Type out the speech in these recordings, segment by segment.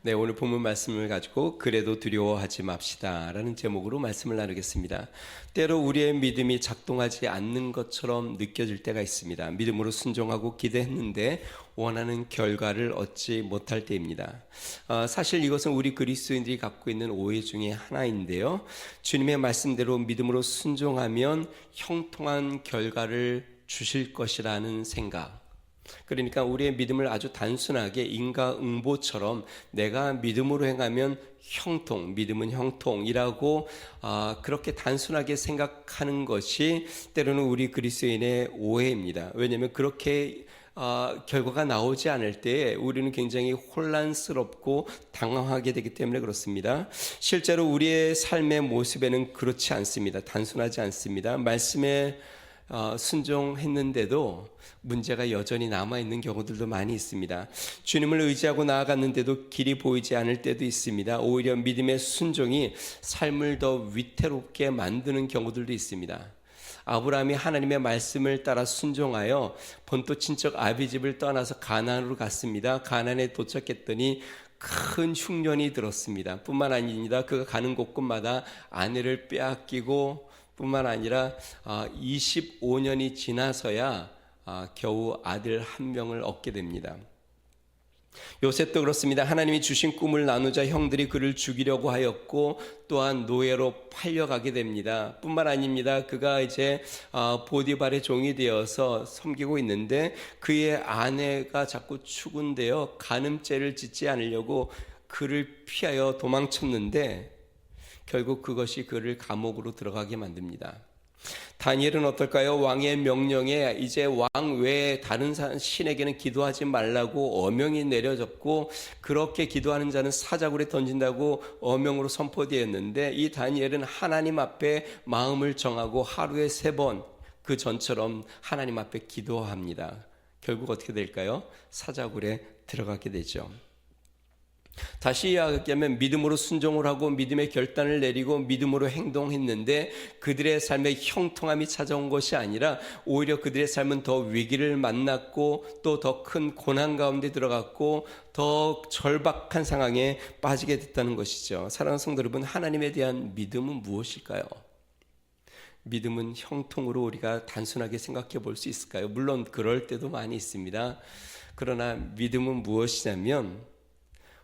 네, 오늘 본문 말씀을 가지고 그래도 두려워하지 맙시다 라는 제목으로 말씀을 나누겠습니다. 때로 우리의 믿음이 작동하지 않는 것처럼 느껴질 때가 있습니다. 믿음으로 순종하고 기도했는데 원하는 결과를 얻지 못할 때입니다. 사실 이것은 우리 그리스도인들이 갖고 있는 오해 중에 하나인데요. 주님의 말씀대로 믿음으로 순종하면 형통한 결과를 주실 것이라는 생각, 그러니까 우리의 믿음을 아주 단순하게 인과응보처럼 내가 믿음으로 행하면 형통, 믿음은 형통이라고 그렇게 단순하게 생각하는 것이 때로는 우리 그리스도인의 오해입니다. 왜냐하면 그렇게 결과가 나오지 않을 때 우리는 굉장히 혼란스럽고 당황하게 되기 때문에 그렇습니다. 실제로 우리의 삶의 모습에는 그렇지 않습니다. 단순하지 않습니다. 말씀에 순종했는데도 문제가 여전히 남아있는 경우들도 많이 있습니다. 주님을 의지하고 나아갔는데도 길이 보이지 않을 때도 있습니다. 오히려 믿음의 순종이 삶을 더 위태롭게 만드는 경우들도 있습니다. 아브라함이 하나님의 말씀을 따라 순종하여 본토 친척 아비집을 떠나서 가나안으로 갔습니다. 가나안에 도착했더니 큰 흉년이 들었습니다. 뿐만 아니라 그가 가는 곳곳마다 아내를 빼앗기고 뿐만 아니라 25년이 지나서야 겨우 아들 한 명을 얻게 됩니다. 요셉도 그렇습니다. 하나님이 주신 꿈을 나누자 형들이 그를 죽이려고 하였고 또한 노예로 팔려가게 됩니다. 뿐만 아닙니다. 그가 이제 보디발의 종이 되어서 섬기고 있는데 그의 아내가 자꾸 추군데요, 간음죄를 짓지 않으려고 그를 피하여 도망쳤는데 결국 그것이 그를 감옥으로 들어가게 만듭니다. 다니엘은 어떨까요? 왕의 명령에 이제 왕 외에 다른 신에게는 기도하지 말라고 어명이 내려졌고 그렇게 기도하는 자는 사자굴에 던진다고 어명으로 선포되었는데 이 다니엘은 하나님 앞에 마음을 정하고 하루에 3번 그 전처럼 하나님 앞에 기도합니다. 결국 어떻게 될까요? 사자굴에 들어가게 되죠. 다시 이야기하면 믿음으로 순종을 하고 믿음의 결단을 내리고 믿음으로 행동했는데 그들의 삶에 형통함이 찾아온 것이 아니라 오히려 그들의 삶은 더 위기를 만났고 또 더 큰 고난 가운데 들어갔고 더 절박한 상황에 빠지게 됐다는 것이죠. 사랑하는 성도 여러분, 하나님에 대한 믿음은 무엇일까요? 믿음은 형통으로 우리가 단순하게 생각해 볼 수 있을까요? 물론 그럴 때도 많이 있습니다. 그러나 믿음은 무엇이냐면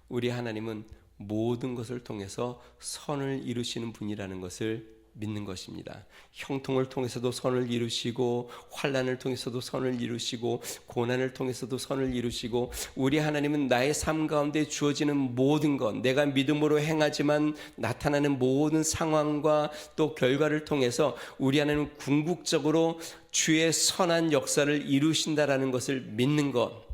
우리 하나님은 모든 것을 통해서 선을 이루시는 분이라는 것을 믿는 것입니다. 형통을 통해서도 선을 이루시고 환난을 통해서도 선을 이루시고 고난을 통해서도 선을 이루시고 우리 하나님은 나의 삶 가운데 주어지는 모든 것, 내가 믿음으로 행하지만 나타나는 모든 상황과 또 결과를 통해서 우리 하나님은 궁극적으로 주의 선한 역사를 이루신다라는 것을 믿는 것,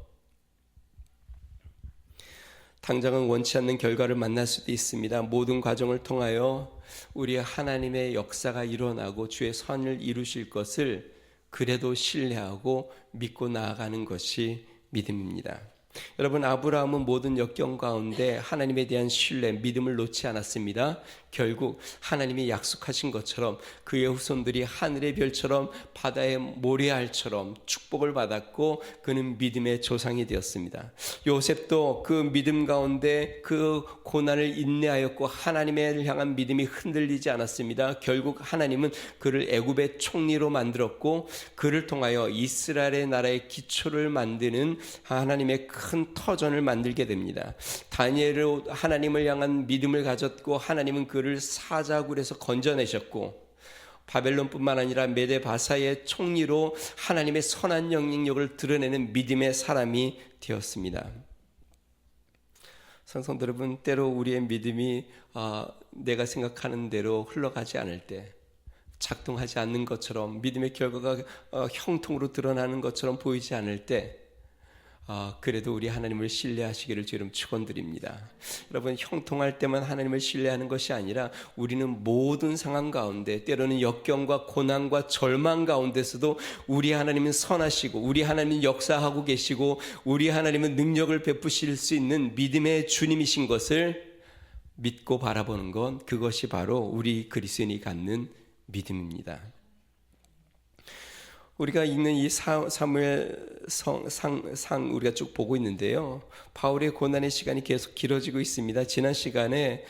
당장은 원치 않는 결과를 만날 수도 있습니다. 모든 과정을 통하여 우리 하나님의 역사가 일어나고 주의 선을 이루실 것을 그래도 신뢰하고 믿고 나아가는 것이 믿음입니다. 여러분, 아브라함은 모든 역경 가운데 하나님에 대한 신뢰, 믿음을 놓지 않았습니다. 결국 하나님이 약속하신 것처럼 그의 후손들이 하늘의 별처럼 바다의 모래알처럼 축복을 받았고 그는 믿음의 조상이 되었습니다. 요셉도 그 믿음 가운데 그 고난을 인내하였고 하나님을 향한 믿음이 흔들리지 않았습니다. 결국 하나님은 그를 애굽의 총리로 만들었고 그를 통하여 이스라엘의 나라의 기초를 만드는 하나님의 큰 터전을 만들게 됩니다. 다니엘은 하나님을 향한 믿음을 가졌고 하나님은 그를 사자굴에서 건져내셨고 바벨론뿐만 아니라 메데 바사의 총리로 하나님의 선한 영향력을 드러내는 믿음의 사람이 되었습니다. 성도 여러분, 때로 우리의 믿음이 내가 생각하는 대로 흘러가지 않을 때, 작동하지 않는 것처럼 믿음의 결과가 형통으로 드러나는 것처럼 보이지 않을 때 그래도 우리 하나님을 신뢰하시기를 주님 축원드립니다. 여러분, 형통할 때만 하나님을 신뢰하는 것이 아니라 우리는 모든 상황 가운데 때로는 역경과 고난과 절망 가운데서도 우리 하나님은 선하시고 우리 하나님은 역사하고 계시고 우리 하나님은 능력을 베푸실 수 있는 믿음의 주님이신 것을 믿고 바라보는 것, 그것이 바로 우리 그리스도인이 갖는 믿음입니다. 우리가 읽는 이 사무엘 상 우리가 쭉 보고 있는데요. 바울의 고난의 시간이 계속 길어지고 있습니다. 지난 시간에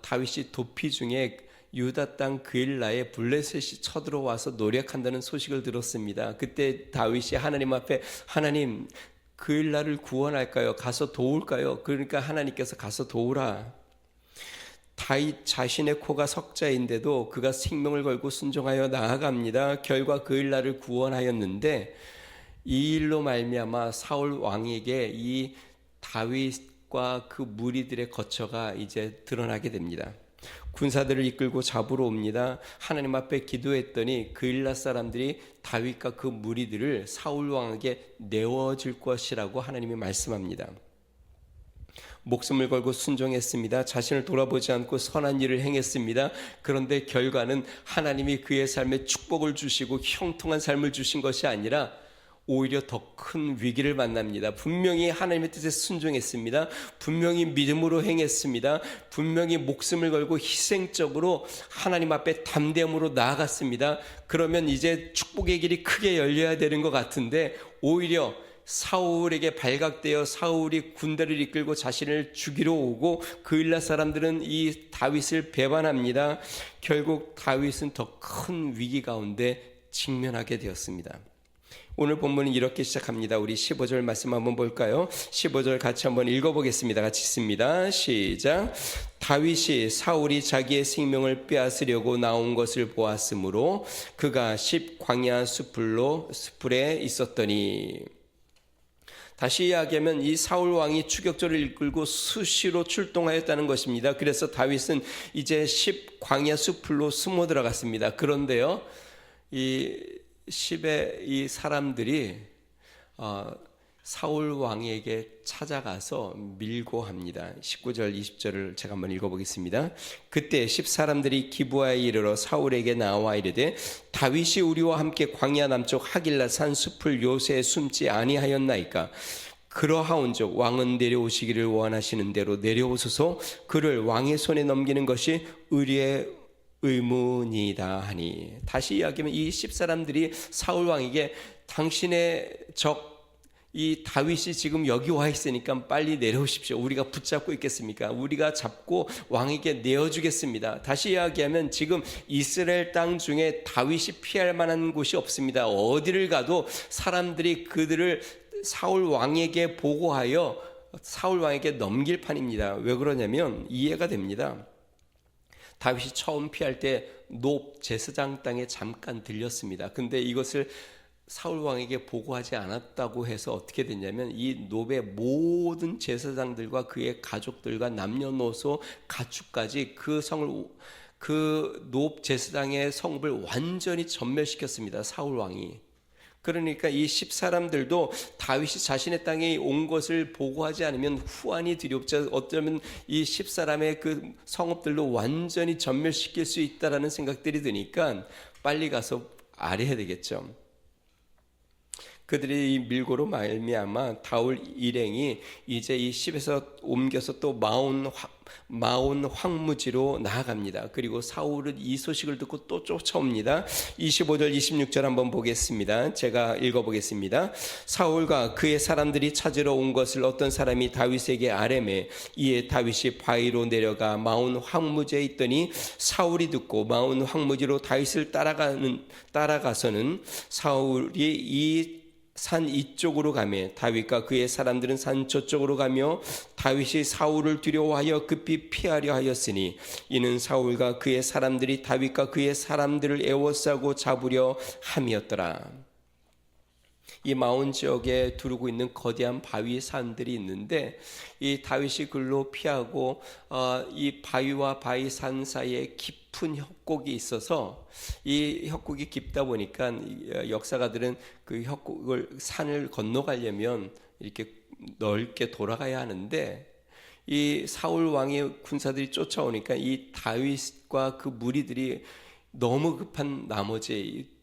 다윗이 도피 중에 유다 땅 그일라에 블레셋이 쳐들어와서 노력한다는 소식을 들었습니다. 그때 다윗이 하나님 앞에 하나님 그일라를 구원할까요? 가서 도울까요? 그러니까 하나님께서 가서 도우라. 다윗 자신의 코가 석자인데도 그가 생명을 걸고 순종하여 나아갑니다. 결과 그일라를 구원하였는데 이 일로 말미암아 사울 왕에게 이 다윗과 그 무리들의 거처가 이제 드러나게 됩니다. 군사들을 이끌고 잡으러 옵니다. 하나님 앞에 기도했더니 그일라 사람들이 다윗과 그 무리들을 사울 왕에게 내어줄 것이라고 하나님이 말씀합니다. 목숨을 걸고 순종했습니다. 자신을 돌아보지 않고 선한 일을 행했습니다. 그런데 결과는 하나님이 그의 삶에 축복을 주시고 형통한 삶을 주신 것이 아니라 오히려 더 큰 위기를 만납니다. 분명히 하나님의 뜻에 순종했습니다. 분명히 믿음으로 행했습니다. 분명히 목숨을 걸고 희생적으로 하나님 앞에 담대함으로 나아갔습니다. 그러면 이제 축복의 길이 크게 열려야 되는 것 같은데 오히려 사울에게 발각되어 사울이 군대를 이끌고 자신을 죽이러 오고 그일라 사람들은 이 다윗을 배반합니다. 결국 다윗은 더 큰 위기 가운데 직면하게 되었습니다. 오늘 본문은 이렇게 시작합니다. 우리 15절 말씀 한번 볼까요? 15절 같이 한번 읽어보겠습니다. 같이 읽습니다. 시작. 다윗이 사울이 자기의 생명을 빼앗으려고 나온 것을 보았으므로 그가 광야 숲풀에 있었더니. 다시 이야기하면 이 사울 왕이 추격조를 이끌고 수시로 출동하였다는 것입니다. 그래서 다윗은 이제 광야 숲풀로 숨어 들어갔습니다. 그런데요, 이 사람들이 사울 왕에게 찾아가서 밀고 합니다. 19절 20절을 제가 한번 읽어보겠습니다. 그때 사람들이 기브아에 이르러 사울에게 나와 이르되 다윗이 우리와 함께 광야 남쪽 하길라 산 숲을 요새에 숨지 아니하였나이까. 그러하온즉 왕은 내려오시기를 원하시는 대로 내려오소서. 그를 왕의 손에 넘기는 것이 의리의 의문이다 하니. 다시 이야기하면 이 10사람들이 사울 왕에게 당신의 적 이 다윗이 지금 여기 와 있으니까 빨리 내려오십시오. 우리가 붙잡고 있겠습니까? 우리가 잡고 왕에게 내어주겠습니다. 다시 이야기하면 지금 이스라엘 땅 중에 다윗이 피할 만한 곳이 없습니다. 어디를 가도 사람들이 그들을 사울 왕에게 보고하여 사울 왕에게 넘길 판입니다. 왜 그러냐면 이해가 됩니다. 다윗이 처음 피할 때 높 제사장 땅에 잠깐 들렸습니다. 근데 이것을 사울 왕에게 보고하지 않았다고 해서 어떻게 됐냐면 이 노베 모든 제사장들과 그의 가족들과 남녀노소 가축까지 그 노 제사장의 성읍을 완전히 전멸시켰습니다. 사울 왕이. 그러니까 이 10사람들도 다윗이 자신의 땅에 온 것을 보고하지 않으면 후환이 두렵죠. 어쩌면 이 10사람의 그 성읍들도 완전히 전멸시킬 수 있다라는 생각들이 드니까 빨리 가서 알아야 되겠죠. 그들이 이 밀고로 말미암아 다울 일행이 이제 이 10에서 옮겨서 또 마온 황무지로 나아갑니다. 그리고 사울은 이 소식을 듣고 또 쫓아옵니다. 25절 26절 한번 보겠습니다. 제가 읽어보겠습니다. 사울과 그의 사람들이 찾으러 온 것을 어떤 사람이 다윗에게 아뢰매 이에 다윗이 바위로 내려가 마온 황무지에 있더니 사울이 듣고 마온 황무지로 다윗을 따라가서는 사울이 이 산 이쪽으로 가며 다윗과 그의 사람들은 산 저쪽으로 가며 다윗이 사울을 두려워하여 급히 피하려 하였으니 이는 사울과 그의 사람들이 다윗과 그의 사람들을 에워싸고 잡으려 함이었더라. 이 마온 지역에 두르고 있는 거대한 바위 산들이 있는데 이 다윗이 글로 피하고 이 바위와 바위 산 사이에 깊은 협곡이 있어서 이 협곡이 깊다 보니까 역사가들은 그 협곡을 산을 건너가려면 이렇게 넓게 돌아가야 하는데 이 사울 왕의 군사들이 쫓아오니까 이 다윗과 그 무리들이 너무 급한 나머지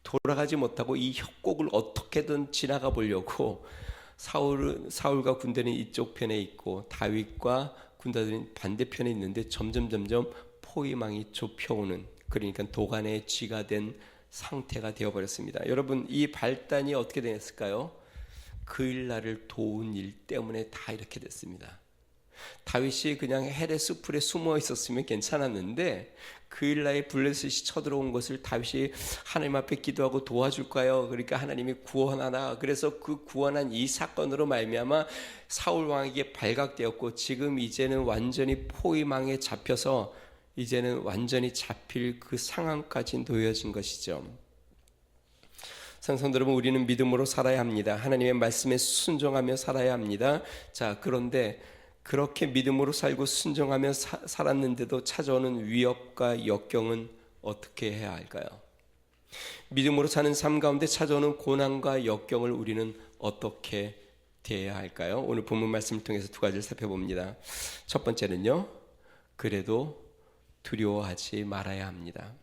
돌아가지 못하고 이 협곡을 어떻게든 지나가 보려고 사울과 군대는 이쪽 편에 있고 다윗과 군대들은 반대편에 있는데 점점 포위망이 좁혀오는, 그러니까 도간의 쥐가 된 상태가 되어버렸습니다. 여러분, 이 발단이 어떻게 됐을까요? 그 일날을 도운 일 때문에 다 이렇게 됐습니다. 다윗이 그냥 헬의 숲풀에 숨어 있었으면 괜찮았는데 그 일날에 블레셋이 쳐들어온 것을 다윗이 하나님 앞에 기도하고 도와줄까요? 그러니까 하나님이 구원하나. 그래서 그 구원한 이 사건으로 말미암아 사울 왕에게 발각되었고 지금 이제는 완전히 포위망에 잡혀서 이제는 완전히 잡힐 그 상황까지 놓여진 것이죠. 성도 여러분, 우리는 믿음으로 살아야 합니다. 하나님의 말씀에 순종하며 살아야 합니다. 자, 그런데 그렇게 믿음으로 살고 순종하며 살았는데도 찾아오는 위협과 역경은 어떻게 해야 할까요? 믿음으로 사는 삶 가운데 찾아오는 고난과 역경을 우리는 어떻게 대해야 할까요? 오늘 본문 말씀을 통해서 두 가지를 살펴봅니다. 첫 번째는요, 그래도 두려워하지 말아야 합니다.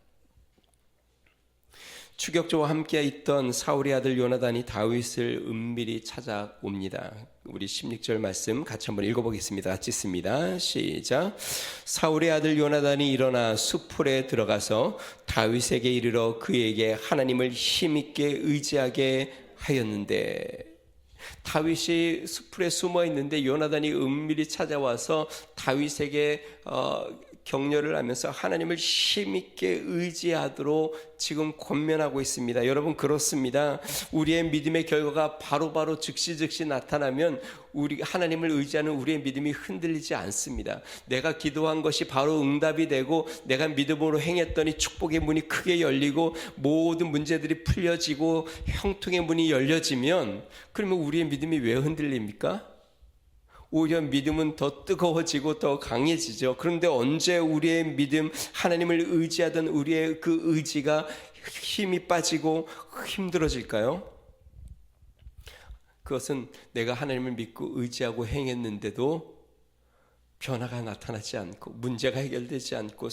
추격조와 함께 있던 사울의 아들 요나단이 다윗을 은밀히 찾아옵니다. 우리 16절 말씀 같이 한번 읽어보겠습니다. 찍습니다. 시작. 사울의 아들 요나단이 일어나 숲풀에 들어가서 다윗에게 이르러 그에게 하나님을 힘있게 의지하게 하였는데, 다윗이 숲풀에 숨어 있는데 요나단이 은밀히 찾아와서 다윗에게 격려를 하면서 하나님을 힘있게 의지하도록 지금 권면하고 있습니다. 여러분, 그렇습니다. 우리의 믿음의 결과가 바로바로 즉시 나타나면 우리 하나님을 의지하는 우리의 믿음이 흔들리지 않습니다. 내가 기도한 것이 바로 응답이 되고 내가 믿음으로 행했더니 축복의 문이 크게 열리고 모든 문제들이 풀려지고 형통의 문이 열려지면, 그러면 우리의 믿음이 왜 흔들립니까? 오히려 믿음은 더 뜨거워지고 더 강해지죠. 그런데 언제 우리의 믿음, 하나님을 의지하던 우리의 그 의지가 힘이 빠지고 힘들어질까요? 그것은 내가 하나님을 믿고 의지하고 행했는데도 변화가 나타나지 않고 문제가 해결되지 않고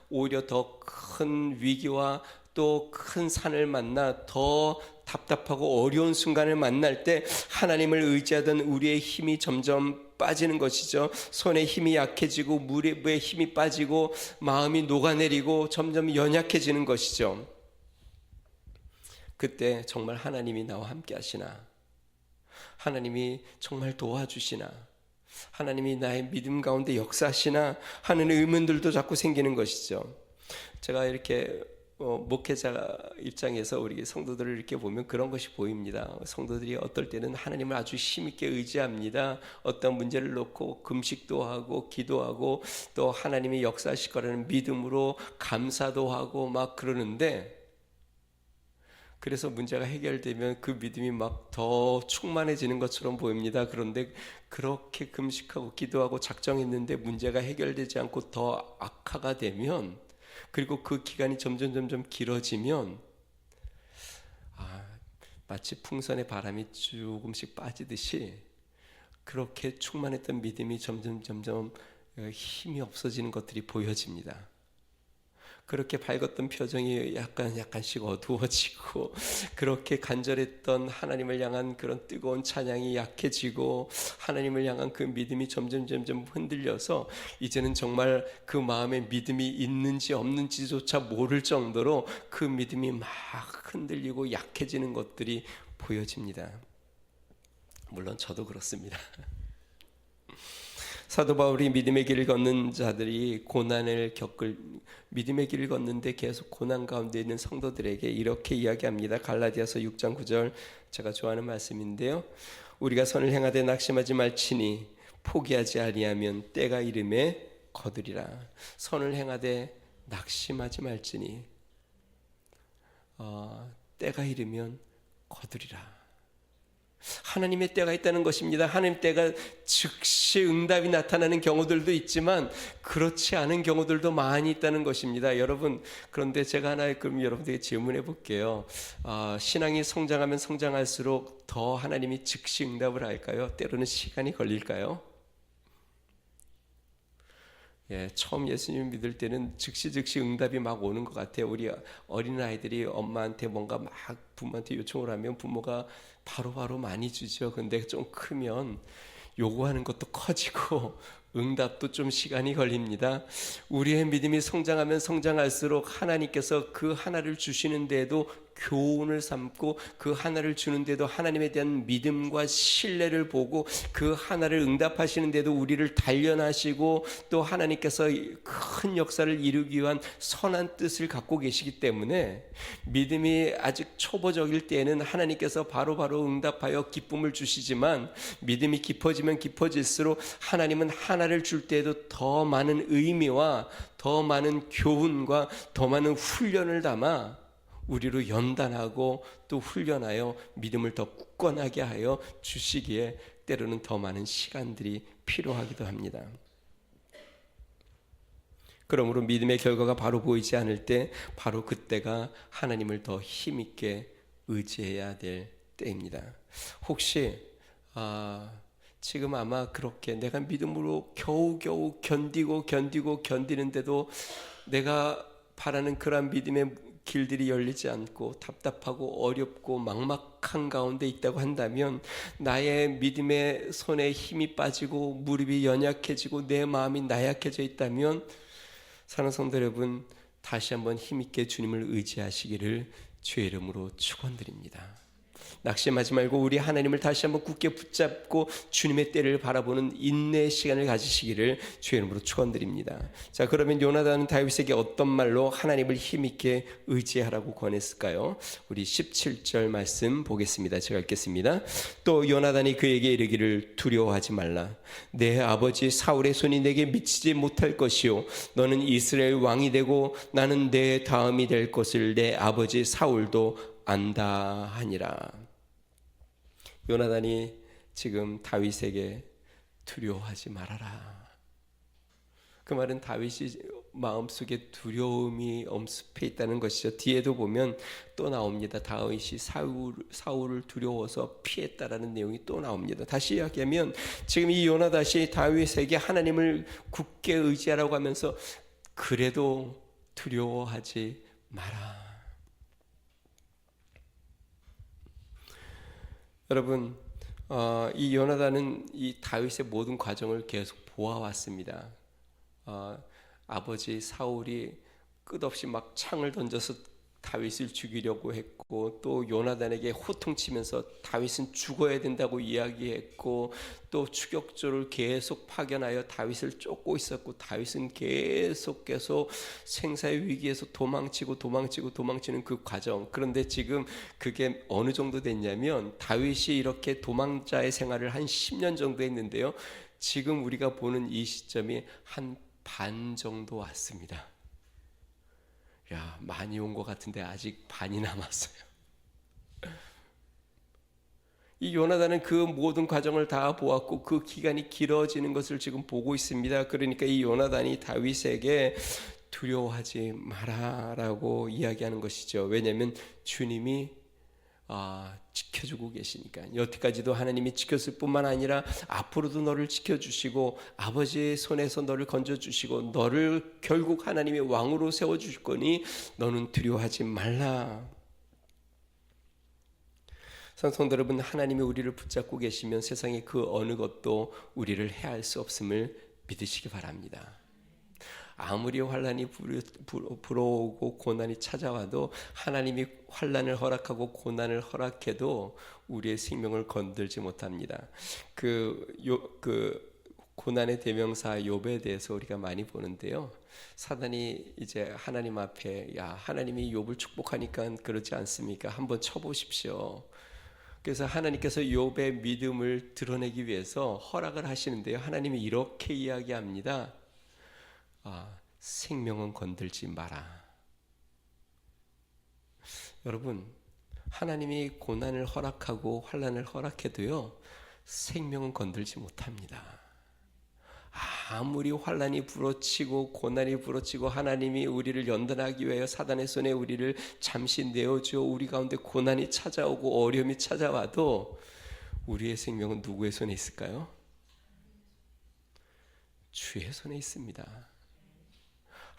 오히려 더 큰 위기와 또 큰 산을 만나 더 답답하고 어려운 순간을 만날 때 하나님을 의지하던 우리의 힘이 점점 빠지는 것이죠. 손에 힘이 약해지고 무릎에 힘이 빠지고 마음이 녹아내리고 점점 연약해지는 것이죠. 그때 정말 하나님이 나와 함께 하시나? 하나님이 정말 도와주시나? 하나님이 나의 믿음 가운데 역사하시나? 하는 의문들도 자꾸 생기는 것이죠. 제가 이렇게 목회자 입장에서 우리 성도들을 이렇게 보면 그런 것이 보입니다. 성도들이 어떨 때는 하나님을 아주 힘있게 의지합니다. 어떤 문제를 놓고 금식도 하고 기도하고 또 하나님이 역사하실 거라는 믿음으로 감사도 하고 막 그러는데, 그래서 문제가 해결되면 그 믿음이 막 더 충만해지는 것처럼 보입니다. 그런데 그렇게 금식하고 기도하고 작정했는데 문제가 해결되지 않고 더 악화가 되면, 그리고 그 기간이 점점 길어지면 마치 풍선의 바람이 조금씩 빠지듯이 그렇게 충만했던 믿음이 점점 힘이 없어지는 것들이 보여집니다. 그렇게 밝았던 표정이 약간씩 어두워지고, 그렇게 간절했던 하나님을 향한 그런 뜨거운 찬양이 약해지고, 하나님을 향한 그 믿음이 점점 흔들려서 이제는 정말 그 마음에 믿음이 있는지 없는지조차 모를 정도로 그 믿음이 막 흔들리고 약해지는 것들이 보여집니다. 물론 저도 그렇습니다. 사도 바울이 믿음의 길을 걷는 자들이 고난을 믿음의 길을 걷는데 계속 고난 가운데 있는 성도들에게 이렇게 이야기합니다. 갈라디아서 6장 9절, 제가 좋아하는 말씀인데요. 우리가 선을 행하되 낙심하지 말지니 포기하지 아니하면 때가 이름에 거두리라. 선을 행하되 낙심하지 말지니 때가 이르면 거두리라. 하나님의 때가 있다는 것입니다. 하나님 때가 즉시 응답이 나타나는 경우들도 있지만 그렇지 않은 경우들도 많이 있다는 것입니다. 여러분, 그런데 제가 하나 그럼 여러분들에게 질문해 볼게요. 신앙이 성장하면 성장할수록 더 하나님이 즉시 응답을 할까요? 때로는 시간이 걸릴까요? 처음 예수님 믿을 때는 즉시 응답이 막 오는 것 같아요. 우리 어린아이들이 엄마한테 뭔가 막 부모한테 요청을 하면 부모가 바로바로 많이 주죠. 근데 좀 크면 요구하는 것도 커지고 응답도 좀 시간이 걸립니다. 우리의 믿음이 성장하면 성장할수록 하나님께서 그 하나를 주시는데도 교훈을 삼고 그 하나를 주는데도 하나님에 대한 믿음과 신뢰를 보고 그 하나를 응답하시는데도 우리를 단련하시고 또 하나님께서 큰 역사를 이루기 위한 선한 뜻을 갖고 계시기 때문에 믿음이 아직 초보적일 때에는 하나님께서 바로바로 응답하여 기쁨을 주시지만 믿음이 깊어지면 깊어질수록 하나님은 하나를 줄 때에도 더 많은 의미와 더 많은 교훈과 더 많은 훈련을 담아 우리로 연단하고 또 훈련하여 믿음을 더 굳건하게 하여 주시기에 때로는 더 많은 시간들이 필요하기도 합니다. 그러므로 믿음의 결과가 바로 보이지 않을 때 바로 그때가 하나님을 더 힘있게 의지해야 될 때입니다. 혹시 지금 아마 그렇게 내가 믿음으로 겨우겨우 견디는데도 내가 바라는 그러한 믿음의 길들이 열리지 않고 답답하고 어렵고 막막한 가운데 있다고 한다면 나의 믿음의 손에 힘이 빠지고 무릎이 연약해지고 내 마음이 나약해져 있다면 사랑하는 성도 여러분, 다시 한번 힘있게 주님을 의지하시기를 주의 이름으로 축원드립니다. 낙심하지 말고 우리 하나님을 다시 한번 굳게 붙잡고 주님의 때를 바라보는 인내의 시간을 가지시기를 주의 이름으로 축원드립니다. 자, 그러면 요나단은 다윗에게 어떤 말로 하나님을 힘있게 의지하라고 권했을까요? 우리 17절 말씀 보겠습니다. 제가 읽겠습니다. 또 요나단이 그에게 이르기를 두려워하지 말라. 내 아버지 사울의 손이 내게 미치지 못할 것이요 너는 이스라엘 왕이 되고 나는 내 다음이 될 것을 내 아버지 사울도 안다 하니라. 요나단이 지금 다윗에게 두려워하지 말아라. 그 말은 다윗이 마음속에 두려움이 엄습해 있다는 것이죠. 뒤에도 보면 또 나옵니다. 다윗이 사울을 두려워서 피했다라는 내용이 또 나옵니다. 다시 이야기하면 지금 이 요나단이 다윗에게 하나님을 굳게 의지하라고 하면서 그래도 두려워하지 마라. 여러분, 이 요나단은 이 다윗의 모든 과정을 계속 보아왔습니다. 아버지 사울이 끝없이 막 창을 던져서 다윗을 죽이려고 했고 또 요나단에게 호통치면서 다윗은 죽어야 된다고 이야기했고 또 추격조를 계속 파견하여 다윗을 쫓고 있었고 다윗은 계속 생사의 위기에서 도망치는 그 과정. 그런데 지금 그게 어느 정도 됐냐면 다윗이 이렇게 도망자의 생활을 한 10년 정도 했는데요. 지금 우리가 보는 이 시점이 한 반 정도 왔습니다. 야, 많이 온 것 같은데 아직 반이 남았어요. 이 요나단은 그 모든 과정을 다 보았고 그 기간이 길어지는 것을 지금 보고 있습니다. 그러니까 이 요나단이 다윗에게 두려워하지 마라라고 이야기하는 것이죠. 왜냐하면 주님이 지켜주고 계시니까. 여태까지도 하나님이 지켰을 뿐만 아니라 앞으로도 너를 지켜주시고 아버지의 손에서 너를 건져주시고 너를 결국 하나님의 왕으로 세워주실 거니 너는 두려워하지 말라. 성도 여러분, 하나님이 우리를 붙잡고 계시면 세상의 그 어느 것도 우리를 해할 수 없음을 믿으시기 바랍니다. 아무리 환난이 불어오고 고난이 찾아와도 하나님이 환난을 허락하고 고난을 허락해도 우리의 생명을 건들지 못합니다. 그 고난의 대명사 욥에 대해서 우리가 많이 보는데요. 사단이 이제 하나님 앞에 하나님이 욥을 축복하니까 그러지 않습니까? 한번 쳐보십시오. 그래서 하나님께서 욥의 믿음을 드러내기 위해서 허락을 하시는데요. 하나님이 이렇게 이야기합니다. 생명은 건들지 마라. 여러분, 하나님이 고난을 허락하고 환난을 허락해도요, 생명은 건들지 못합니다. 아무리 환난이 부러치고 고난이 부러치고 하나님이 우리를 연단하기 위하여 사단의 손에 우리를 잠시 내어주어 우리 가운데 고난이 찾아오고 어려움이 찾아와도 우리의 생명은 누구의 손에 있을까요? 주의 손에 있습니다.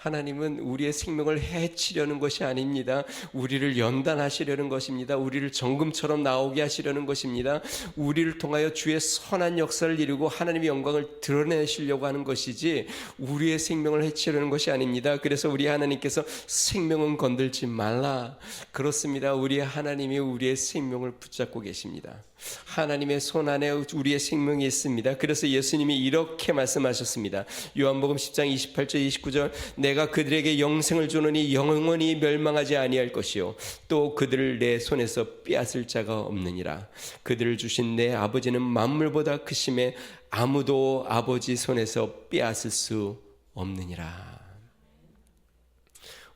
하나님은 우리의 생명을 해치려는 것이 아닙니다. 우리를 연단하시려는 것입니다. 우리를 정금처럼 나오게 하시려는 것입니다. 우리를 통하여 주의 선한 역사를 이루고 하나님의 영광을 드러내시려고 하는 것이지 우리의 생명을 해치려는 것이 아닙니다. 그래서 우리 하나님께서 생명은 건들지 말라. 그렇습니다. 우리 하나님이 우리의 생명을 붙잡고 계십니다. 하나님의 손 안에 우리의 생명이 있습니다. 그래서 예수님이 이렇게 말씀하셨습니다. 요한복음 10장 28절 29절 내가 그들에게 영생을 주노니 영원히 멸망하지 아니할 것이요 또 그들을 내 손에서 빼앗을 자가 없느니라. 그들을 주신 내 아버지는 만물보다 크심에 아무도 아버지 손에서 빼앗을 수 없느니라.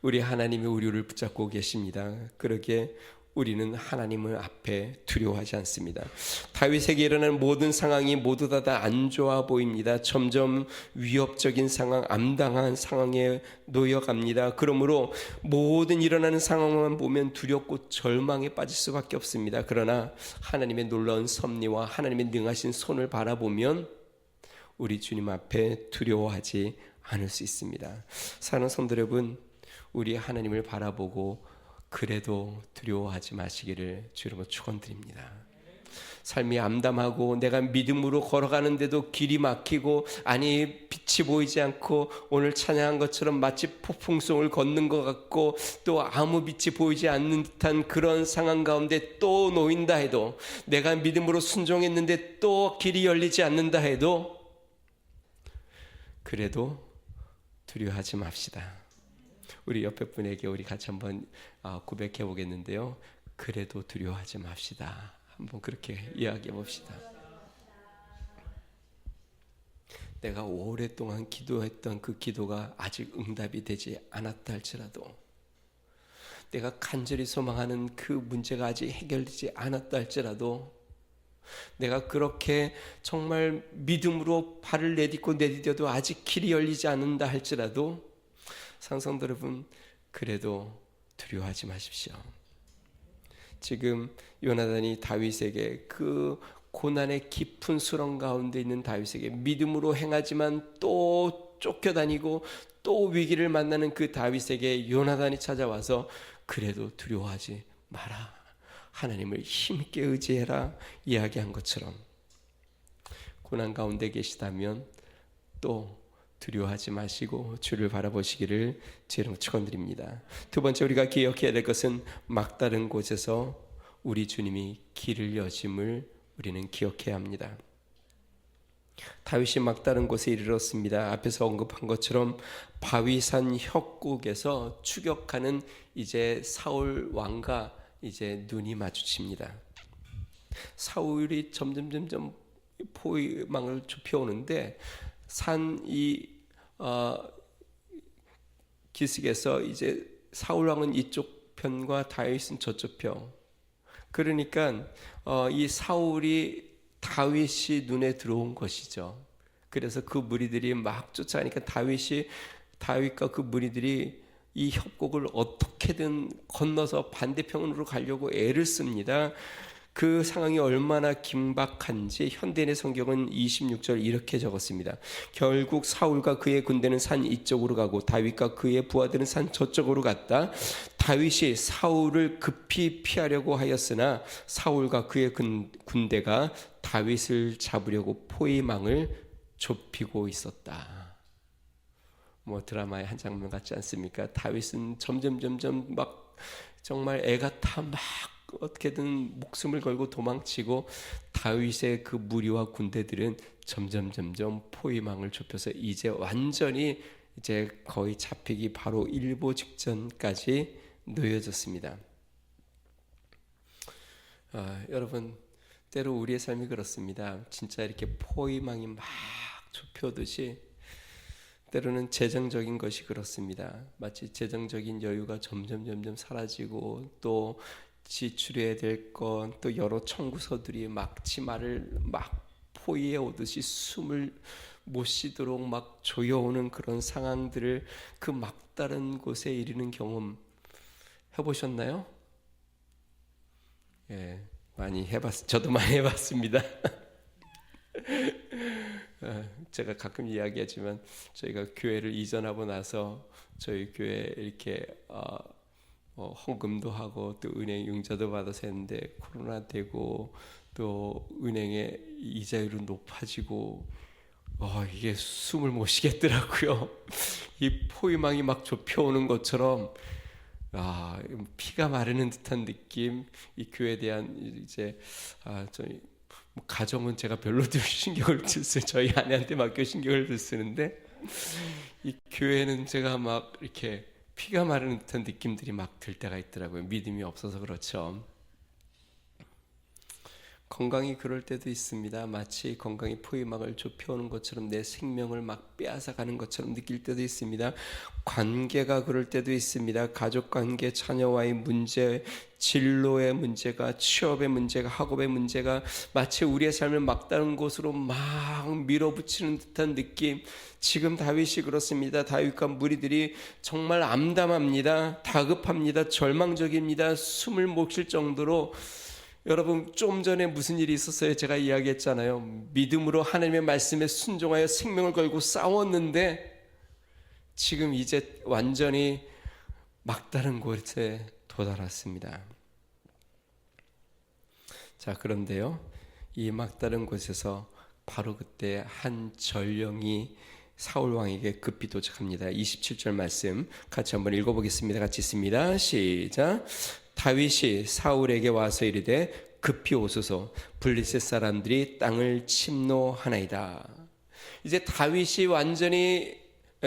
우리 하나님이 우리를 붙잡고 계십니다. 그러기에 우리는 하나님을 앞에 두려워하지 않습니다. 다윗에게 일어나는 모든 상황이 모두 다 안 좋아 보입니다. 점점 위협적인 상황, 암담한 상황에 놓여갑니다. 그러므로 모든 일어나는 상황만 보면 두렵고 절망에 빠질 수밖에 없습니다. 그러나 하나님의 놀라운 섭리와 하나님의 능하신 손을 바라보면 우리 주님 앞에 두려워하지 않을 수 있습니다. 사랑하는 성도 여러분, 우리 하나님을 바라보고 그래도 두려워하지 마시기를 주로 축원드립니다. 삶이 암담하고 내가 믿음으로 걸어가는데도 길이 막히고 아니 빛이 보이지 않고 오늘 찬양한 것처럼 마치 폭풍성을 걷는 것 같고 또 아무 빛이 보이지 않는 듯한 그런 상황 가운데 또 놓인다 해도 내가 믿음으로 순종했는데 또 길이 열리지 않는다 해도 그래도 두려워하지 맙시다. 우리 옆에 분에게 우리 같이 한번 고백해 보겠는데요. 그래도 두려워하지 맙시다. 한번 그렇게 이야기해 봅시다. 내가 오랫동안 기도했던 그 기도가 아직 응답이 되지 않았다 할지라도 내가 간절히 소망하는 그 문제가 아직 해결되지 않았다 할지라도 내가 그렇게 정말 믿음으로 발을 내딛고도 아직 길이 열리지 않는다 할지라도 상성들 여러분 그래도 두려워하지 마십시오. 지금 요나단이 다윗에게 그 고난의 깊은 수렁 가운데 있는 다윗에게 믿음으로 행하지만 또 쫓겨다니고 또 위기를 만나는 그 다윗에게 요나단이 찾아와서 그래도 두려워하지 마라. 하나님을 힘있게 의지해라 이야기한 것처럼 고난 가운데 계시다면 또 두려워하지 마시고 주를 바라보시기를 주로 축원드립니다. 두 번째 우리가 기억해야 될 것은 막다른 곳에서 우리 주님이 길을 여심을 우리는 기억해야 합니다. 다윗이 막다른 곳에 이르렀습니다. 앞에서 언급한 것처럼 바위산 협곡에서 추격하는 이제 사울 왕과 이제 눈이 마주칩니다. 사울이 점점 포위망을 좁혀오는데 산 기슭에서 이제 사울 왕은 이쪽 편과 다윗은 저쪽 편. 그러니까 이 사울이 다윗이 눈에 들어온 것이죠. 그래서 그 무리들이 막 쫓아가니까 다윗과 그 무리들이 이 협곡을 어떻게든 건너서 반대편으로 가려고 애를 씁니다. 그 상황이 얼마나 긴박한지 현대인의 성경은 26절 이렇게 적었습니다. 결국 사울과 그의 군대는 산 이쪽으로 가고 다윗과 그의 부하들은 산 저쪽으로 갔다. 다윗이 사울을 급히 피하려고 하였으나 사울과 그의 군대가 다윗을 잡으려고 포위망을 좁히고 있었다. 뭐 드라마의 한 장면 같지 않습니까? 다윗은 점점 막 정말 애가 다 막 어떻게든 목숨을 걸고 도망치고 다윗의 그 무리와 군대들은 점점 포위망을 좁혀서 이제 완전히 이제 거의 잡히기 바로 일보 직전까지 놓여졌습니다. 여러분 때로 우리의 삶이 그렇습니다. 진짜 이렇게 포위망이 막 좁혀듯이 때로는 재정적인 것이 그렇습니다. 마치 재정적인 여유가 점점 사라지고 또 지출해야 될 것, 또 여러 청구서들이 막 치마를 막 포위해 오듯이 숨을 못 쉬도록 막 조여오는 그런 상황들을 그 막다른 곳에 이르는 경험 해보셨나요? 예, 저도 많이 해봤습니다. 제가 가끔 이야기하지만 저희가 교회를 이전하고 나서 저희 교회 이렇게 헌금도 하고 또 은행 융자도 받아서 했는데 코로나 되고 또 은행의 이자율은 높아지고 이게 숨을 못 쉬겠더라고요. 이 포위망이 막 좁혀오는 것처럼 피가 마르는 듯한 느낌. 이 교회에 대한 이제 저희 가정은 제가 별로 신경을 쓰요 저희 아내한테 맡겨 신경을 쓰는데 이 교회는 제가 막 이렇게 피가 마르는 듯한 느낌들이 막 들 때가 있더라고요. 믿음이 없어서 그렇죠. 건강이 그럴 때도 있습니다. 마치 건강이 포위막을 좁혀오는 것처럼 내 생명을 막 빼앗아가는 것처럼 느낄 때도 있습니다. 관계가 그럴 때도 있습니다. 가족관계, 자녀와의 문제, 진로의 문제가, 취업의 문제가, 학업의 문제가 마치 우리의 삶을 막다른 곳으로 막 밀어붙이는 듯한 느낌. 지금 다윗이 그렇습니다. 다윗과 무리들이 정말 암담합니다. 다급합니다. 절망적입니다. 숨을 못 쉴 정도로. 여러분, 좀 전에 무슨 일이 있었어요? 제가 이야기했잖아요. 믿음으로 하나님의 말씀에 순종하여 생명을 걸고 싸웠는데 지금 이제 완전히 막다른 곳에 도달했습니다. 자, 그런데요, 이 막다른 곳에서 바로 그때 한 전령이 사울 왕에게 급히 도착합니다. 27절 말씀 같이 한번 읽어보겠습니다. 같이 있습니다. 시작. 다윗이 사울에게 와서 이르되 급히 오소서, 블레셋 사람들이 땅을 침노하나이다. 이제 다윗이 완전히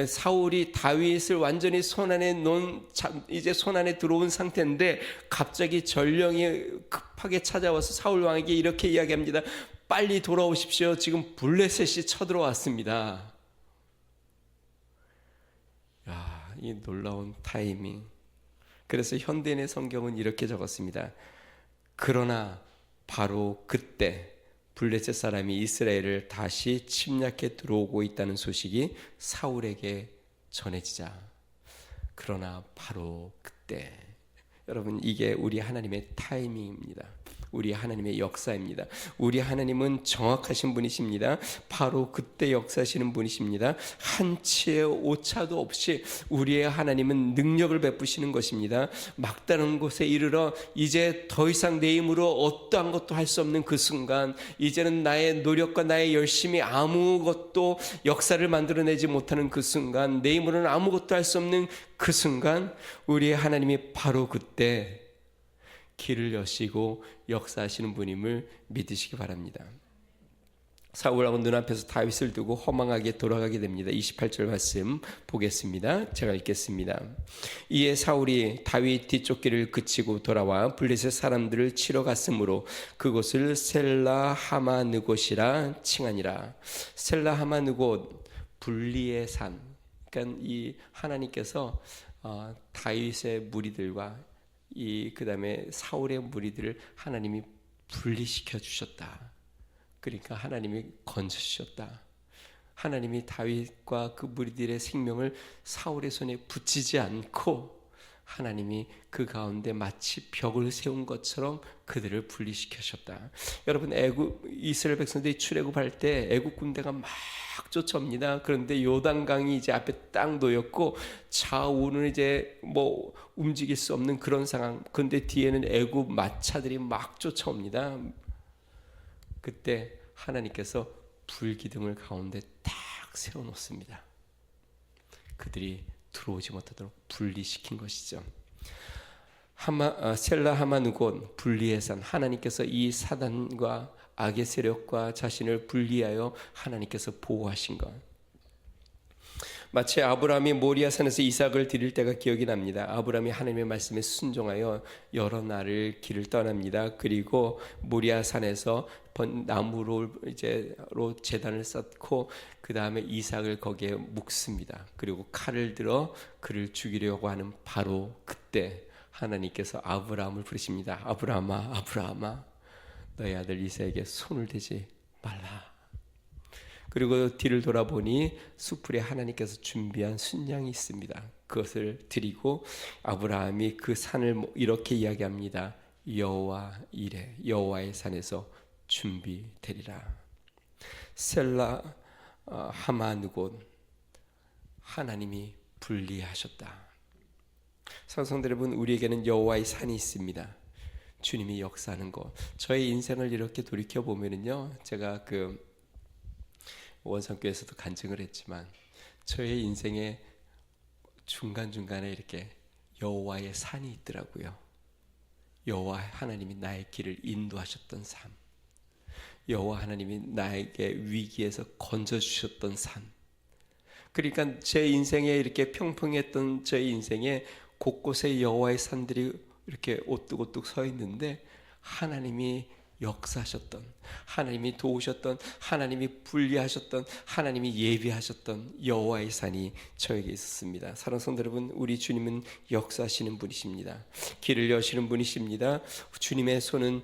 사울이 다윗을 완전히 손안에 놓은, 이제 손안에 들어온 상태인데 갑자기 전령이 급하게 찾아와서 사울 왕에게 이렇게 이야기합니다. 빨리 돌아오십시오. 지금 블레셋이 쳐들어왔습니다. 야, 이 놀라운 타이밍. 그래서 현대인의 성경은 이렇게 적었습니다. 그러나 바로 그때 블레셋 사람이 이스라엘을 다시 침략해 들어오고 있다는 소식이 사울에게 전해지자. 그러나 바로 그때. 여러분, 이게 우리 하나님의 타이밍입니다. 우리 하나님의 역사입니다. 우리 하나님은 정확하신 분이십니다. 바로 그때 역사하시는 분이십니다. 한치의 오차도 없이 우리의 하나님은 능력을 베푸시는 것입니다. 막다른 곳에 이르러 이제 더 이상 내 힘으로 어떠한 것도 할 수 없는 그 순간, 이제는 나의 노력과 나의 열심이 아무것도 역사를 만들어내지 못하는 그 순간, 내 힘으로는 아무것도 할 수 없는 그 순간, 우리의 하나님이 바로 그때 길을 여시고 역사하시는 분임을 믿으시기 바랍니다. 사울하고 눈앞에서 다윗을 두고 허망하게 돌아가게 됩니다. 28절 말씀 보겠습니다. 제가 읽겠습니다. 이에 사울이 다윗 뒤쫓기를 그치고 돌아와 블레셋 사람들을 치러 갔으므로 그곳을 셀라하마느곳이라 칭하니라. 셀라하마느곳, 분리의 산. 그러니까 이 하나님께서 다윗의 무리들과 그 다음에 사울의 무리들을 하나님이 분리시켜 주셨다. 그러니까 하나님이 건져주셨다. 하나님이 다윗과 그 무리들의 생명을 사울의 손에 붙이지 않고 하나님이 그 가운데 마치 벽을 세운 것처럼 그들을 분리시켜주셨다. 여러분, 이스라엘 백성들이 출애굽할 때 애굽 군대가 막 쫓아옵니다. 그런데 요단강이 이제 앞에 딱 놓였고 좌우는 이제 뭐 움직일 수 없는 그런 상황. 그런데 뒤에는 애굽 마차들이 막 쫓아옵니다. 그때 하나님께서 불기둥을 가운데 딱 세워놓습니다. 그들이 들어오지 못하도록 분리시킨 것이죠. 셀라하마누곤, 분리의 산. 하나님께서 이 사단과 악의 세력과 자신을 분리하여 하나님께서 보호하신 것. 마치 아브라함이 모리아산에서 이삭을 드릴 때가 기억이 납니다. 아브라함이 하나님의 말씀에 순종하여 여러 날을 길을 떠납니다. 그리고 모리아산에서 나무로 제단을 쌓고 그 다음에 이삭을 거기에 묵습니다. 그리고 칼을 들어 그를 죽이려고 하는 바로 그때 하나님께서 아브라함을 부르십니다. 아브라함아, 아브라함아, 너의 아들 이삭에게 손을 대지 말라. 그리고 뒤를 돌아보니 숲풀에 하나님께서 준비한 순양이 있습니다. 그것을 드리고 아브라함이 그 산을 이렇게 이야기합니다. 여호와 이레, 여호와의 산에서 준비되리라. 하마누곤 하나님이 분리하셨다. 성도 여러분, 우리에게는 여호와의 산이 있습니다. 주님이 역사하는 것. 저의 인생을 이렇게 돌이켜 보면은요, 제가 원성교에서도 간증을 했지만 저의 인생의 중간중간에 이렇게 여호와의 산이 있더라고요. 여호와 하나님이 나의 길을 인도하셨던 삶, 여호와 하나님이 나에게 위기에서 건져주셨던 삶. 그러니까 제 인생에 이렇게 평평했던 제 인생에 곳곳에 여호와의 산들이 이렇게 오뚝오뚝 서 있는데 하나님이 역사하셨던, 하나님이 도우셨던, 하나님이 분리하셨던, 하나님이 예비하셨던 여호와의 산이 저에게 있었습니다. 사랑하는 성도 여러분, 우리 주님은 역사하시는 분이십니다. 길을 여시는 분이십니다. 주님의 손은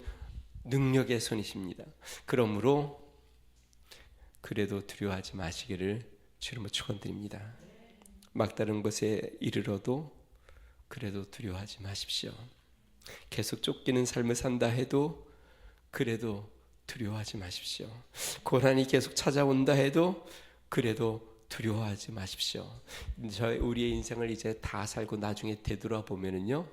능력의 손이십니다. 그러므로 그래도 두려워하지 마시기를 주님으로 축원드립니다. 막다른 곳에 이르러도 그래도 두려워하지 마십시오. 계속 쫓기는 삶을 산다 해도 그래도 두려워하지 마십시오. 고난이 계속 찾아온다 해도 그래도 두려워하지 마십시오. 우리의 인생을 이제 다 살고 나중에 되돌아보면은요,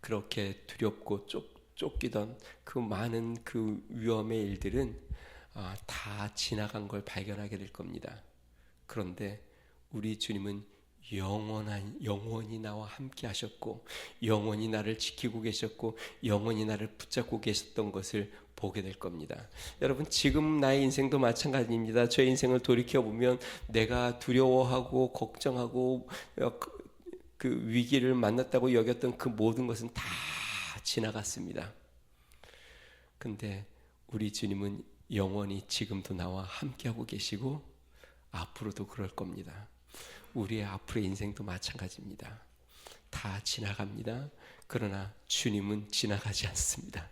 그렇게 두렵고 쫓기던 그 많은 그 위험의 일들은 다 지나간 걸 발견하게 될 겁니다. 그런데 우리 주님은 영원히 나와 함께 하셨고, 영원히 나를 지키고 계셨고, 영원히 나를 붙잡고 계셨던 것을 보게 될 겁니다. 여러분, 지금 나의 인생도 마찬가지입니다. 저 인생을 돌이켜보면 내가 두려워하고 걱정하고 그 위기를 만났다고 여겼던 그 모든 것은 다 지나갔습니다. 근데 우리 주님은 영원히 지금도 나와 함께하고 계시고 앞으로도 그럴 겁니다. 우리의 앞으로의 인생도 마찬가지입니다. 다 지나갑니다. 그러나 주님은 지나가지 않습니다.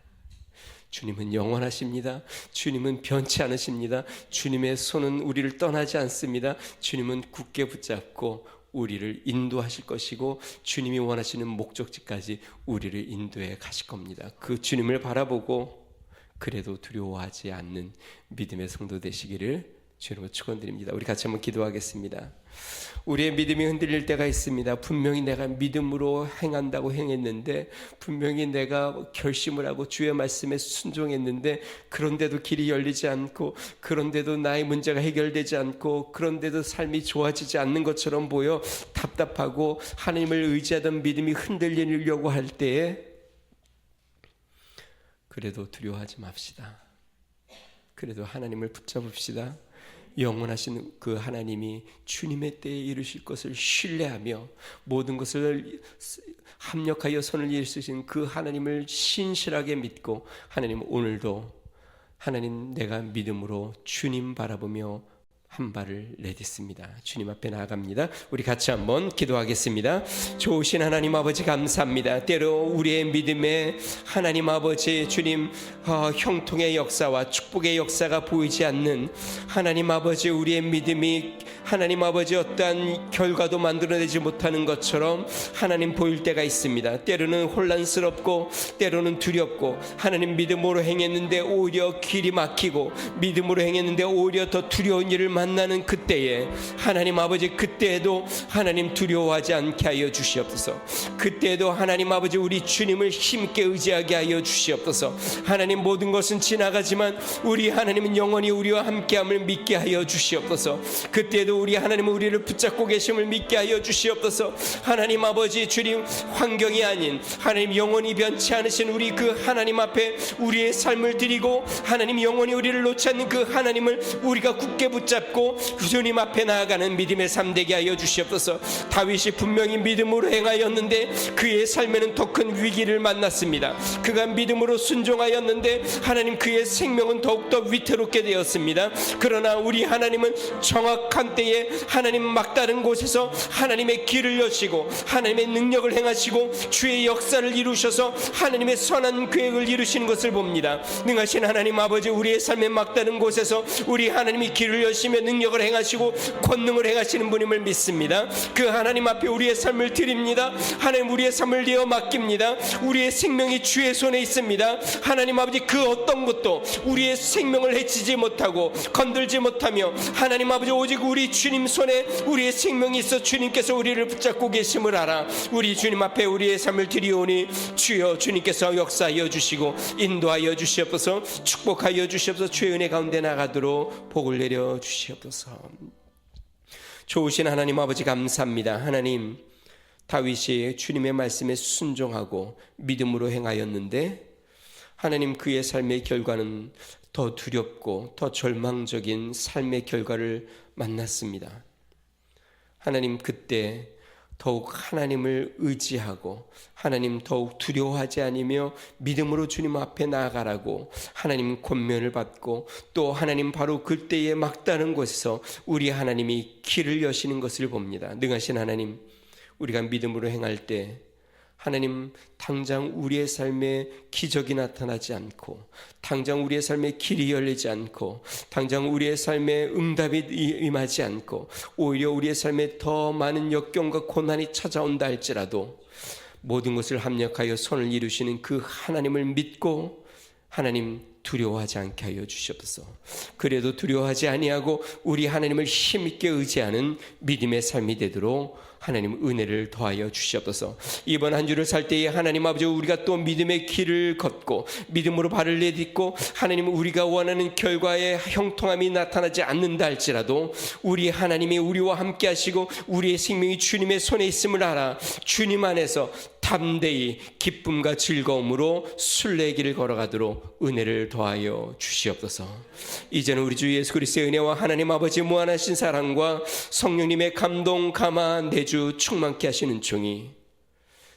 주님은 영원하십니다. 주님은 변치 않으십니다. 주님의 손은 우리를 떠나지 않습니다. 주님은 굳게 붙잡고 우리를 인도하실 것이고, 주님이 원하시는 목적지까지 우리를 인도해 가실 겁니다. 그 주님을 바라보고 그래도 두려워하지 않는 믿음의 성도 되시기를 주님으로 축원드립니다. 우리 같이 한번 기도하겠습니다. 우리의 믿음이 흔들릴 때가 있습니다. 분명히 내가 믿음으로 행한다고 행했는데, 분명히 내가 결심을 하고 주의 말씀에 순종했는데, 그런데도 길이 열리지 않고, 그런데도 나의 문제가 해결되지 않고, 그런데도 삶이 좋아지지 않는 것처럼 보여 답답하고 하나님을 의지하던 믿음이 흔들리려고 할 때에 그래도 두려워하지 맙시다. 그래도 하나님을 붙잡읍시다. 영원하신 그 하나님이 주님의 때에 이루실 것을 신뢰하며 모든 것을 합력하여 손을 이루신 그 하나님을 신실하게 믿고, 하나님 오늘도 하나님 내가 믿음으로 주님 바라보며 한 발을 내딛습니다. 주님 앞에 나아갑니다. 우리 같이 한번 기도하겠습니다. 좋으신 하나님 아버지 감사합니다. 때로 우리의 믿음에 하나님 아버지 주님 형통의 역사와 축복의 역사가 보이지 않는 하나님 아버지, 우리의 믿음이 하나님 아버지 어떠한 결과도 만들어내지 못하는 것처럼 하나님 보일 때가 있습니다. 때로는 혼란스럽고 때로는 두렵고, 하나님 믿음으로 행했는데 오히려 길이 막히고, 믿음으로 행했는데 오히려 더 두려운 일을 만나는 그때에 하나님 아버지, 그때에도 하나님 두려워하지 않게 하여 주시옵소서. 그때에도 하나님 아버지 우리 주님을 힘있게 의지하게 하여 주시옵소서. 하나님 모든 것은 지나가지만 우리 하나님은 영원히 우리와 함께함을 믿게 하여 주시옵소서. 그때에도 우리 하나님은 우리를 붙잡고 계심을 믿게 하여 주시옵소서. 하나님 아버지 주님, 환경이 아닌 하나님 영원히 변치 않으신 우리 그 하나님 앞에 우리의 삶을 드리고, 하나님 영원히 우리를 놓지 않는 그 하나님을 우리가 굳게 붙잡고 주님 앞에 나아가는 믿음의 삶 되게 하여 주시옵소서. 다윗이 분명히 믿음으로 행하였는데 그의 삶에는 더 큰 위기를 만났습니다. 그가 믿음으로 순종하였는데 하나님 그의 생명은 더욱더 위태롭게 되었습니다. 그러나 우리 하나님은 정확한 때에 때에 하나님 막다른 곳에서 하나님의 길을 여시고 하나님의 능력을 행하시고 주의 역사를 이루셔서 하나님의 선한 계획을 이루시는 것을 봅니다. 능하신 하나님 아버지, 우리의 삶의 막다른 곳에서 우리 하나님이 길을 여시며 능력을 행하시고 권능을 행하시는 분임을 믿습니다. 그 하나님 앞에 우리의 삶을 드립니다. 하나님, 우리의 삶을 내어 맡깁니다. 우리의 생명이 주의 손에 있습니다. 하나님 아버지, 그 어떤 것도 우리의 생명을 해치지 못하고 건들지 못하며 하나님 아버지, 오직 우리 주님 손에 우리의 생명이 있어 주님께서 우리를 붙잡고 계심을 알아 우리 주님 앞에 우리의 삶을 드리오니 주여, 주님께서 역사하여 주시고 인도하여 주시옵소서. 축복하여 주시옵소서. 주의 은혜 가운데 나가도록 복을 내려 주시옵소서. 좋으신 하나님 아버지, 감사합니다. 하나님, 다윗이 주님의 말씀에 순종하고 믿음으로 행하였는데 하나님, 그의 삶의 결과는 더 두렵고 더 절망적인 삶의 결과를 만났습니다. 하나님, 그때 더욱 하나님을 의지하고 하나님 더욱 두려워하지 않으며 믿음으로 주님 앞에 나아가라고 하나님 권면을 받고 또 하나님 바로 그때의 막다른 곳에서 우리 하나님이 길을 여시는 것을 봅니다. 능하신 하나님, 우리가 믿음으로 행할 때 하나님, 당장 우리의 삶에 기적이 나타나지 않고 당장 우리의 삶에 길이 열리지 않고 당장 우리의 삶에 응답이 임하지 않고 오히려 우리의 삶에 더 많은 역경과 고난이 찾아온다 할지라도 모든 것을 합력하여 선을 이루시는 그 하나님을 믿고 하나님, 두려워하지 않게 하여 주시옵소서. 그래도 두려워하지 아니하고 우리 하나님을 힘있게 의지하는 믿음의 삶이 되도록 하나님 은혜를 더하여 주시옵소서. 이번 한 주를 살 때에 하나님 아버지, 우리가 또 믿음의 길을 걷고 믿음으로 발을 내딛고 하나님, 우리가 원하는 결과에 형통함이 나타나지 않는다 할지라도 우리 하나님이 우리와 함께 하시고 우리의 생명이 주님의 손에 있음을 알아 주님 안에서 담대히 기쁨과 즐거움으로 순례의 길을 걸어가도록 은혜를 더하여 주시옵소서. 이제는 우리 주 예수 그리스도의 은혜와 하나님 아버지 무한하신 사랑과 성령님의 감동, 감화, 내주 충만케 하시는 종이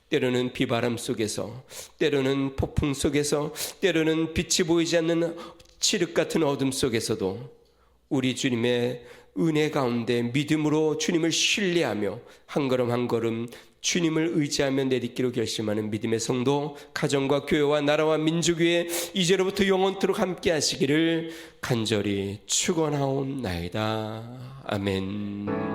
때로는 비바람 속에서, 때로는 폭풍 속에서, 때로는 빛이 보이지 않는 칠흑 같은 어둠 속에서도 우리 주님의 은혜 가운데 믿음으로 주님을 신뢰하며 한 걸음 한 걸음 주님을 의지하며 내딛기로 결심하는 믿음의 성도, 가정과 교회와 나라와 민족 위에 이제로부터 영원토록 함께 하시기를 간절히 축원하옵나이다. 아멘.